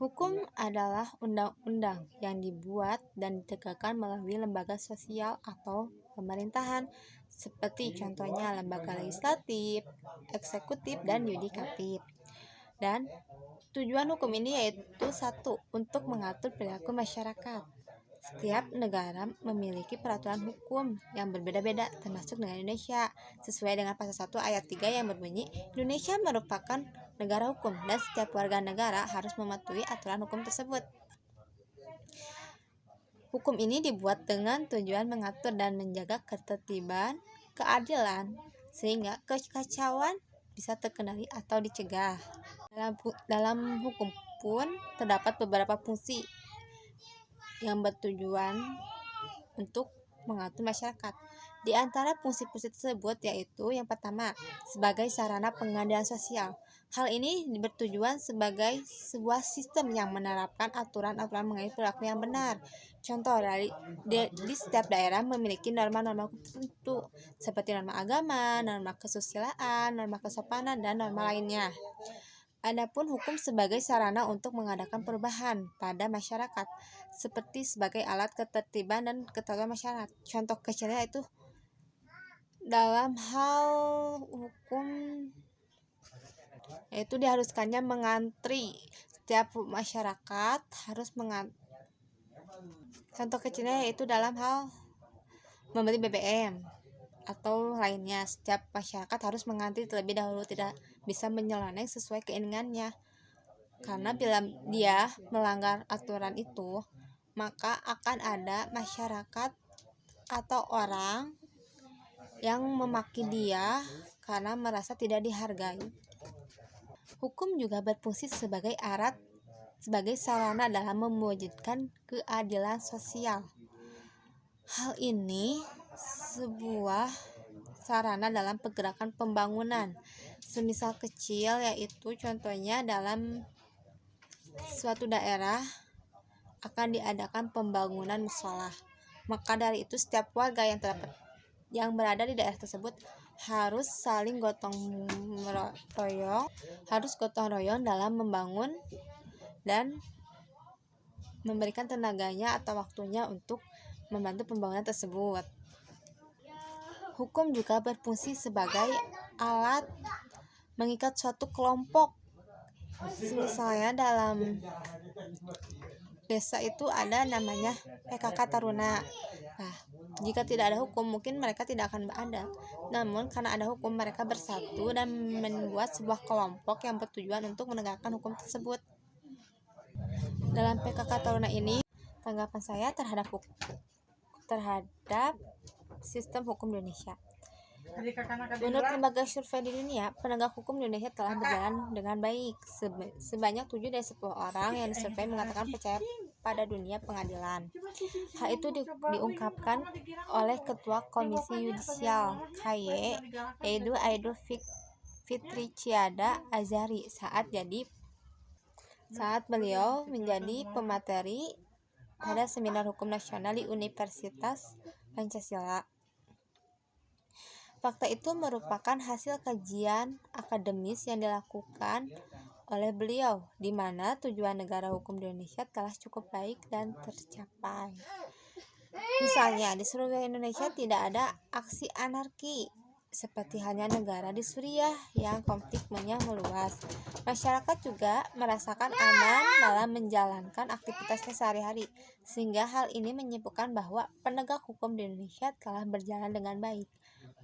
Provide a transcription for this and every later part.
Hukum adalah undang-undang yang dibuat dan ditegakkan melalui lembaga sosial atau pemerintahan, seperti contohnya lembaga legislatif, eksekutif, dan yudikatif. Dan tujuan hukum ini yaitu satu, untuk mengatur perilaku masyarakat. Setiap negara memiliki peraturan hukum yang berbeda-beda, termasuk dengan Indonesia, sesuai dengan pasal 1 ayat 3 yang berbunyi, Indonesia merupakan negara hukum dan setiap warga negara harus mematuhi aturan hukum tersebut. Hukum ini dibuat dengan tujuan mengatur dan menjaga ketertiban, keadilan, sehingga kekacauan bisa terkendali atau dicegah. Dalam hukum pun terdapat beberapa fungsi yang bertujuan untuk mengatur masyarakat. Di antara fungsi-fungsi tersebut yaitu yang pertama, sebagai sarana pengadilan sosial. Hal ini bertujuan sebagai sebuah sistem yang menerapkan aturan-aturan mengenai perilaku yang benar. Contoh, di setiap daerah memiliki norma-norma tertentu seperti norma agama, norma kesusilaan, norma kesopanan, dan norma lainnya. Adapun hukum sebagai sarana untuk mengadakan perubahan pada masyarakat, seperti sebagai alat ketertiban dan ketatanan masyarakat. Contoh kecilnya itu dalam hal hukum yaitu diharuskannya mengantri. Setiap masyarakat harus mengantri. Contoh kecilnya yaitu dalam hal membeli BBM atau lainnya. Setiap masyarakat harus mengantri terlebih dahulu, tidak bisa menyeloneng sesuai keinginannya. Karena bila dia melanggar aturan itu, maka akan ada masyarakat atau orang yang memaki dia karena merasa tidak dihargai. Hukum juga berfungsi sebagai sarana dalam mewujudkan keadilan sosial. Hal ini sebuah sarana dalam pergerakan pembangunan. Semisal kecil yaitu contohnya dalam suatu daerah akan diadakan pembangunan musola. Maka dari itu setiap warga yang berada di daerah tersebut harus saling gotong royong dalam membangun dan memberikan tenaganya atau waktunya untuk membantu pembangunan tersebut. Hukum juga berfungsi sebagai alat mengikat suatu kelompok. Misalnya dalam desa itu ada namanya PKK Taruna. Nah, jika tidak ada hukum mungkin mereka tidak akan ada. Namun karena ada hukum mereka bersatu dan membuat sebuah kelompok yang bertujuan untuk menegakkan hukum tersebut. Dalam PKK Taruna ini, tanggapan saya terhadap sistem hukum Indonesia. Menurut lembaga survei di dunia, penegak hukum di Indonesia telah berjalan dengan baik. Sebanyak 7 dari 10 orang yang disurvei mengatakan percaya pada dunia pengadilan. Hal itu diungkapkan oleh Ketua Komisi Yudisial KY, yaitu Aidul Fitri Ciada Azhari saat beliau menjadi pemateri pada seminar hukum nasional di Universitas Pancasila. Fakta itu merupakan hasil kajian akademis yang dilakukan oleh beliau, di mana tujuan negara hukum di Indonesia telah cukup baik dan tercapai. Misalnya, di seluruh Indonesia tidak ada aksi anarki, seperti halnya negara di Suriah yang konfliknya meluas. Masyarakat juga merasakan aman dalam menjalankan aktivitasnya sehari-hari, sehingga hal ini menyimpulkan bahwa penegak hukum di Indonesia telah berjalan dengan baik,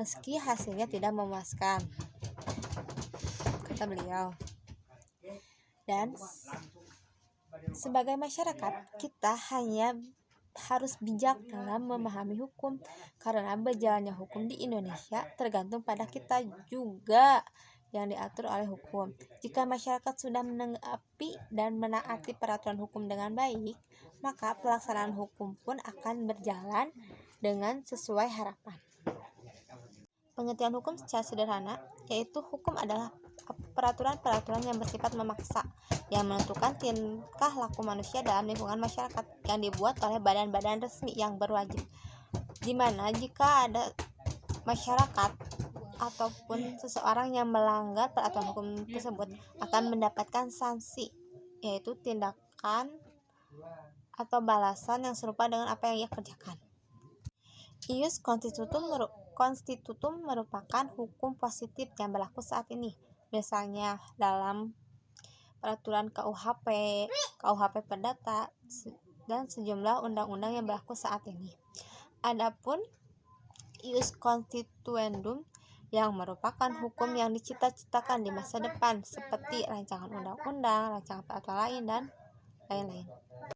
meski hasilnya tidak memuaskan, kata beliau. Dan sebagai masyarakat, kita hanya harus bijak dalam memahami hukum, karena berjalannya hukum di Indonesia tergantung pada kita juga yang diatur oleh hukum. Jika masyarakat sudah menanggapi dan menaati peraturan hukum dengan baik, maka pelaksanaan hukum pun akan berjalan dengan sesuai harapan. Pengertian hukum secara sederhana yaitu hukum adalah peraturan-peraturan yang bersifat memaksa yang menentukan tingkah laku manusia dalam lingkungan masyarakat yang dibuat oleh badan-badan resmi yang berwajib, di mana jika ada masyarakat ataupun seseorang yang melanggar peraturan hukum tersebut akan mendapatkan sanksi yaitu tindakan atau balasan yang serupa dengan apa yang ia kerjakan. Ius constitutum merupakan hukum positif yang berlaku saat ini, misalnya dalam peraturan KUHP Perdata, dan sejumlah undang-undang yang berlaku saat ini. Adapun ius constituendum yang merupakan hukum yang dicita-citakan di masa depan seperti rancangan undang-undang, rancangan peraturan lain, dan lain-lain.